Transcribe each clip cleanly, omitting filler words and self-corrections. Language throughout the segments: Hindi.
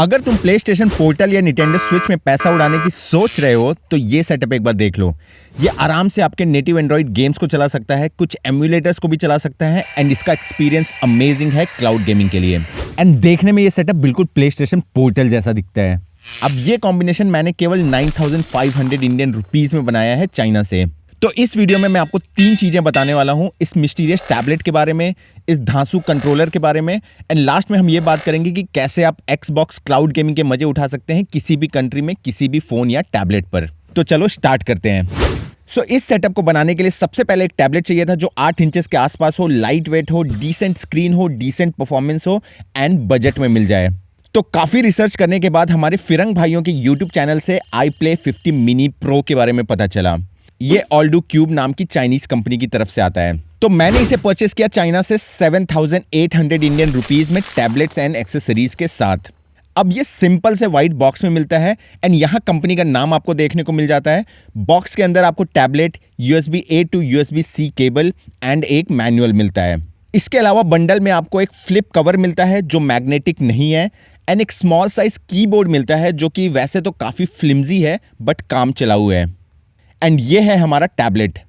अगर तुम प्ले स्टेशन पोर्टल या निटेंडो स्विच में पैसा उड़ाने की सोच रहे हो तो ये सेटअप एक बार देख लो। ये आराम से आपके नेटिव एंड्रॉइड गेम्स को चला सकता है, कुछ एमुलेटर्स को भी चला सकता है एंड इसका एक्सपीरियंस अमेजिंग है क्लाउड गेमिंग के लिए। एंड देखने में ये सेटअप बिल्कुल प्ले स्टेशन पोर्टल जैसा दिखता है। अब ये कॉम्बिनेशन मैंने केवल 9,500 इंडियन रुपीज में बनाया है चाइना से। तो इस वीडियो में मैं आपको 3 चीजें बताने वाला हूं, इस मिस्टीरियस टैबलेट के बारे में, इस धांसू कंट्रोलर के बारे में एंड लास्ट में हम ये बात करेंगे कि कैसे आप Xbox क्लाउड गेमिंग के मजे उठा सकते हैं किसी भी कंट्री में, किसी भी फोन या टैबलेट पर। तो चलो स्टार्ट करते हैं। इस सेटअप को बनाने के लिए सबसे पहले एक टैबलेट चाहिए था जो 8 इंचेस के आसपास हो, लाइट वेट हो, डिसेंट स्क्रीन हो, डिसेंट परफॉर्मेंस हो एंड बजट में मिल जाए। तो काफी रिसर्च करने के बाद हमारे फिरंग भाइयों के YouTube चैनल से iPlay 50 मिनी प्रो के बारे में पता चला। ये ऑल्डू क्यूब नाम की चाइनीज कंपनी की तरफ से आता है। तो मैंने इसे परचेस किया चाइना से 7,800 इंडियन रुपीज में टैबलेट्स एंड एक्सेसरीज के साथ। अब ये सिंपल से व्हाइट बॉक्स में मिलता है एंड यहाँ कंपनी का नाम आपको देखने को मिल जाता है। बॉक्स के अंदर आपको tablet, USB-A to USB-C cable and एक मैनुअल मिलता है। इसके अलावा बंडल में आपको एक फ्लिप कवर मिलता है जो मैग्नेटिक नहीं है एंड एक स्मॉल साइज कीबोर्ड मिलता है जो कि वैसे तो काफी फ्लिमजी है बट काम चलाऊ है। एंड ये है हमारा टैबलेट।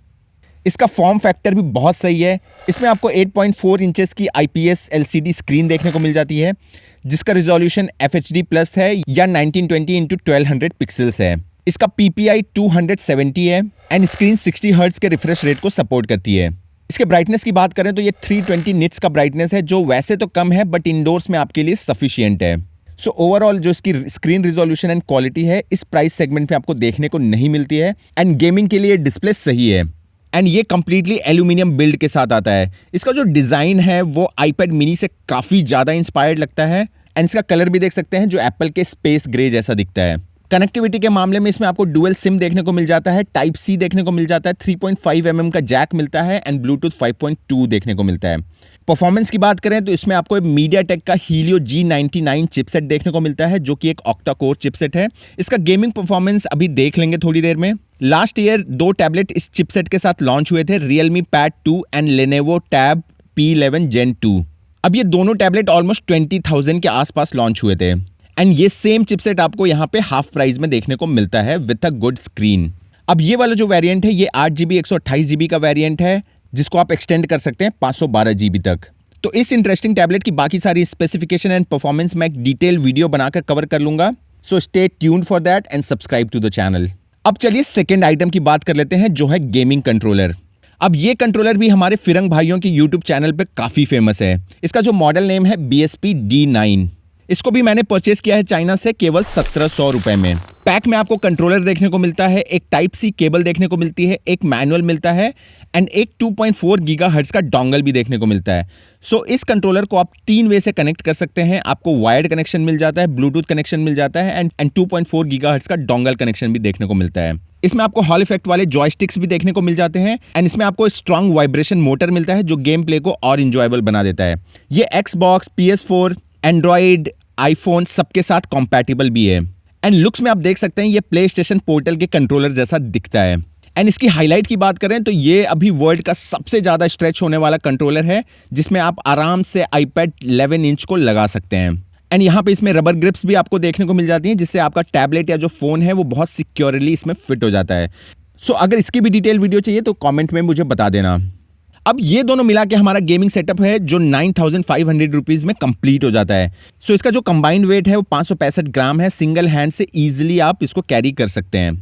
इसका फॉर्म फैक्टर भी बहुत सही है। इसमें आपको 8.4 इंचेस की IPS LCD स्क्रीन देखने को मिल जाती है जिसका रिजोल्यूशन FHD प्लस है या 1920x1200 पिक्सल्स है। इसका PPI 270 है एंड स्क्रीन 60 हर्ट्ज के रिफ्रेश रेट को सपोर्ट करती है। इसके ब्राइटनेस की बात करें तो ये 320 निट्स का ब्राइटनेस है जो वैसे तो कम है बट इंडोर्स में आपके लिए सफिशिएंट है। सो ओवरऑल जो इसकी स्क्रीन रिजोल्यूशन एंड क्वालिटी है इस प्राइस सेगमेंट में आपको देखने को नहीं मिलती है एंड गेमिंग के लिए डिस्प्ले सही है। एंड ये कंप्लीटली एल्यूमिनियम बिल्ड के साथ आता है। इसका जो डिजाइन है वो iPad मिनी से काफी ज्यादा इंस्पायर्ड लगता है एंड इसका कलर भी देख सकते हैं जो एप्पल के स्पेस ग्रे जैसा दिखता है। कनेक्टिविटी के मामले में इसमें आपको डुअल सिम देखने को मिल जाता है, टाइप C देखने को मिल जाता है, 3.5 mm का जैक मिलता है एंड ब्लूटूथ 5.2 देखने को मिलता है। परफॉर्मेंस की बात करें तो इसमें आपको MediaTek का Helio G99 चिपसेट देखने को मिलता है जो कि एक ऑक्टा कोर चिपसेट है। इसका गेमिंग परफॉर्मेंस अभी देख लेंगे थोड़ी देर में। लास्ट ईयर 2 टैबलेट इस चिपसेट के साथ लॉन्च हुए थे, Realme Pad 2 and Lenovo Tab P11 Gen 2। अब ये दोनों टैबलेट ऑलमोस्ट 20,000 के आसपास लॉन्च हुए थे एंड ये सेम चिपसेट आपको यहाँ पे हाफ प्राइस में देखने को मिलता है विद अ गुड स्क्रीन। अब ये वाला जो वेरिएंट है ये 8GB 128GB का वेरिएंट है जिसको आप एक्सटेंड कर सकते हैं 512GB तक। तो इस इंटरेस्टिंग टैबलेट की बाकी सारी स्पेसिफिकेशन एंड परफॉर्मेंस मैं एक डिटेल वीडियो बनाकर कवर कर लूंगा। So stay tuned for that and subscribe to the channel. अब चलिए सेकेंड आइटम की बात कर लेते हैं जो है गेमिंग कंट्रोलर। अब ये कंट्रोलर भी हमारे फिरंग भाइयों के YouTube चैनल पे काफी फेमस है। इसका जो मॉडल नेम है BSP D9। इसको भी मैंने परचेस किया है चाइना से केवल 1700 रुपए में। पैक में आपको कंट्रोलर देखने को मिलता है, एक टाइप C केबल देखने को मिलती है, एक मैनुअल मिलता है एंड एक 2.4 गीगाहर्ट्ज का डोंगल भी देखने को मिलता है। सो इस कंट्रोलर को आप 3 वे से कनेक्ट कर सकते हैं। आपको वायर्ड कनेक्शन मिल जाता है, ब्लूटूथ कनेक्शन मिल जाता है एंड 2.4 गीगाहर्ट्ज का डोंगल कनेक्शन भी देखने को मिलता है। इसमें आपको हॉल इफेक्ट वाले जॉयस्टिक्स भी देखने को मिल जाते हैं एंड इसमें आपको स्ट्रॉन्ग वाइब्रेशन मोटर मिलता है जो गेम प्ले को और इंजॉयबल बना देता है। ये Xbox, PS4, एंड्रॉइड, आईफोन सबके साथ कॉम्पैटिबल भी है एंड लुक्स में आप देख सकते हैं ये प्ले स्टेशन पोर्टल के कंट्रोलर जैसा दिखता है। एंड इसकी हाईलाइट की बात करें तो ये अभी वर्ल्ड का सबसे ज्यादा स्ट्रेच होने वाला कंट्रोलर है जिसमें आप आराम से iPad 11 इंच को लगा सकते हैं एंड यहाँ पे इसमें रबर ग्रिप्स भी आपको देखने को मिल जाती हैं जिससे आपका टैबलेट या जो फोन है वो बहुत सिक्योरली इसमें फिट हो जाता है। सो अगर इसकी भी डिटेल वीडियो चाहिए तो कॉमेंट में मुझे बता देना। अब ये दोनों मिला के हमारा गेमिंग सेटअप है जो 9,500 रुपीज में कंप्लीट हो जाता है। सो इसका जो कंबाइंड वेट है वो 565 ग्राम है। सिंगल हैंड से इजीली आप इसको कैरी कर सकते हैं।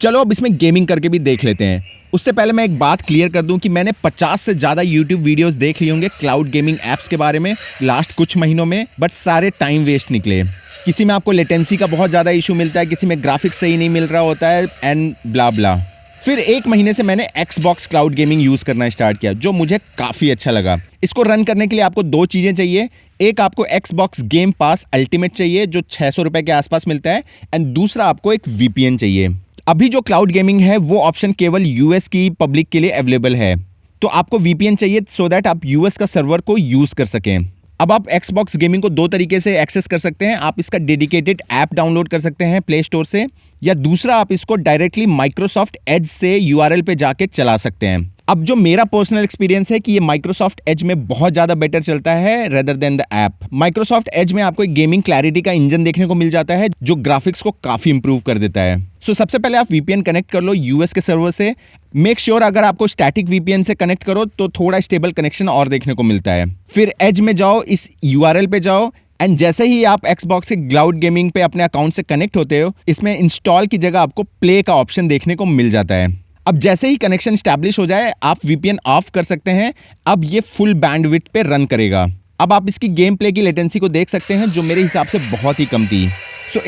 चलो अब इसमें गेमिंग करके भी देख लेते हैं। उससे पहले मैं एक बात क्लियर कर दूं कि मैंने 50 से ज़्यादा YouTube वीडियोस देख लिए होंगे क्लाउड गेमिंग ऐप्स के बारे में लास्ट कुछ महीनों में, बट सारे टाइम वेस्ट निकले। किसी में आपको लेटेंसी का बहुत ज़्यादा इशू मिलता है, किसी में ग्राफिक्स सही नहीं मिल रहा होता है एंड ब्ला ब्ला। फिर 1 महीने से मैंने Xbox क्लाउड गेमिंग यूज़ करना स्टार्ट किया जो मुझे काफ़ी अच्छा लगा। इसको रन करने के लिए आपको 2 चीज़ें चाहिए। एक आपको Xbox गेम पास अल्टीमेट चाहिए जो 600 रुपये के आसपास मिलता है एंड दूसरा आपको एक VPN चाहिए। अभी जो क्लाउड गेमिंग है वो ऑप्शन केवल US की पब्लिक के लिए अवेलेबल है, तो आपको VPN चाहिए सो दैट आप US का सर्वर को यूज़ कर सकें। अब आप Xbox गेमिंग को 2 तरीके से एक्सेस कर सकते हैं। आप इसका डेडिकेटेड ऐप डाउनलोड कर सकते हैं प्ले स्टोर से, या दूसरा आप इसको डायरेक्टली माइक्रोसॉफ्ट एज से URL पे जाके चला सकते हैं। अब जो मेरा पर्सनल एक्सपीरियंस है कि ये माइक्रोसॉफ्ट एज में बहुत ज़्यादा बेटर चलता है rather than the app. Microsoft Edge में आपको एक गेमिंग क्लैरिटी का इंजन देखने को मिल जाता है जो ग्राफिक्स को काफ़ी इंप्रूव कर देता है। सबसे पहले आप वीपीएन कनेक्ट कर लो यूएस के सर्वर से। मेक श्योर अगर आपको स्टैटिक वीपीएन से कनेक्ट करो तो थोड़ा स्टेबल कनेक्शन और देखने को मिलता है। फिर एज में जाओ, इस यूआरएल पे जाओ एंड जैसे ही आप एक्सबॉक्स के क्लाउड गेमिंग पे अपने अकाउंट से कनेक्ट होते हो, इसमें इंस्टॉल की जगह आपको प्ले का ऑप्शन देखने को मिल जाता है। अब जैसे ही कनेक्शन स्टैब्लिश हो जाए आप वीपीएन ऑफ कर सकते हैं। अब ये फुल बैंडविड्थ पे रन करेगा। अब आप इसकी गेम प्ले की लेटेंसी को देख सकते हैं जो मेरे हिसाब से बहुत ही कम थी।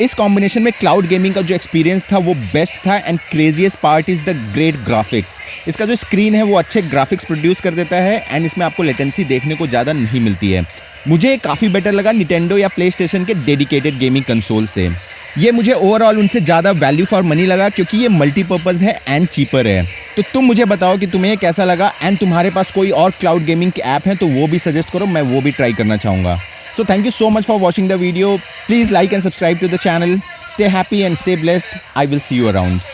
इस कॉम्बिनेशन में क्लाउड गेमिंग का जो एक्सपीरियंस था वो बेस्ट था and craziest part is the great graphics. इसका जो स्क्रीन है वो अच्छे ग्राफिक्स प्रोड्यूस कर देता है एंड इसमें आपको लेटेंसी देखने को ज़्यादा नहीं मिलती है। मुझे काफ़ी बेटर लगा निटेंडो या प्ले स्टेशन के डेडिकेटेड गेमिंग कंसोल से। ये मुझे ओवरऑल उनसे ज़्यादा वैल्यू फॉर मनी लगा क्योंकि ये मल्टीपर्पज़ है एंड चीपर है। तो तुम मुझे बताओ कि तुम्हें कैसा लगा एंड तुम्हारे पास कोई और क्लाउड गेमिंग के ऐप हैं तो वो भी सजेस्ट करो, मैं वो भी ट्राई करना चाहूँगा। So thank you so much for watching the video. Please like and subscribe to the channel. Stay happy and stay blessed. I will see you around.